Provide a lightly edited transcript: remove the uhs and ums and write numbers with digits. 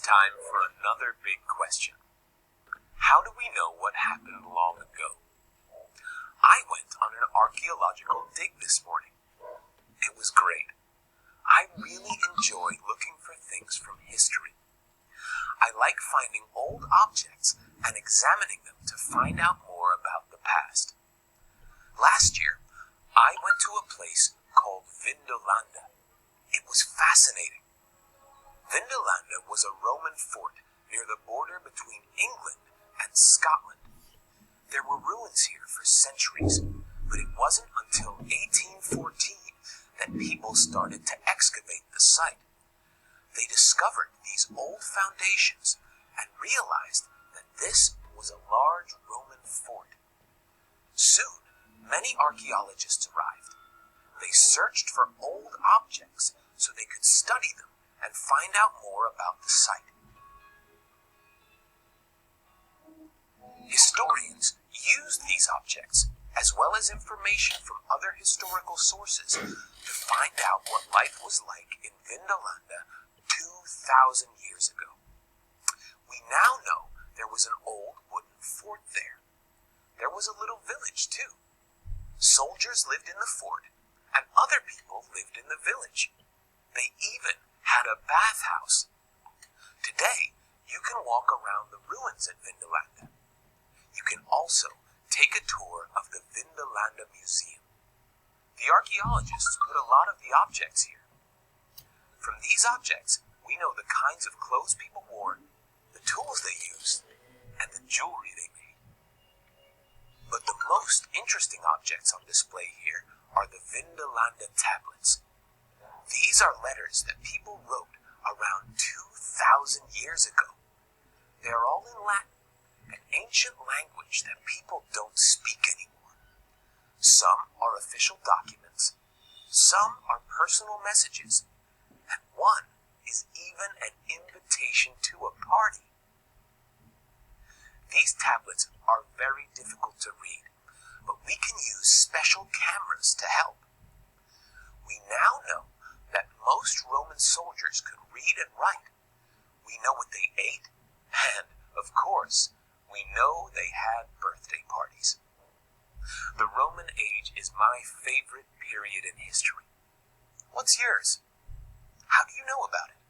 time for another big question. How do we know what happened long ago? I went on an archaeological dig this morning. It was great. I really enjoy looking for things from history. I like finding old objects and examining them to find out more about the past. Last year, I went to a place called Vindolanda. It was fascinating. Vindolanda was a Roman fort near the border between England and Scotland. There were ruins here for centuries, but it wasn't until 1814 that people started to excavate the site. They discovered these old foundations and realized that this was a large Roman fort. Soon, many archaeologists arrived. They searched for old objects so they could study them and find out more about the site. Historians used these objects, as well as information from other historical sources, to find out what life was like in Vindolanda 2,000 years ago. We now know there was an old wooden fort there. There was a little village, too. Soldiers lived in the fort, and other people lived in the village. They even had a bathhouse. Today, you can walk around the ruins at Vindolanda. You can also take a tour of the Vindolanda Museum. The archaeologists put a lot of the objects here. From these objects, we know the kinds of clothes people wore, the tools they used, and the jewelry they made. But the most interesting objects on display here are the Vindolanda tablets. These are letters that people wrote around 2,000 years ago. They are all in Latin, an ancient language that people don't speak anymore. Some are official documents, some are personal messages, and one is even an invitation to a party. These tablets are very difficult to read, but we can use special cameras to help. We now know that most Roman soldiers could read and write. We know what they ate, and, of course, we know they had birthday parties. The Roman age is my favorite period in history. What's yours? How do you know about it?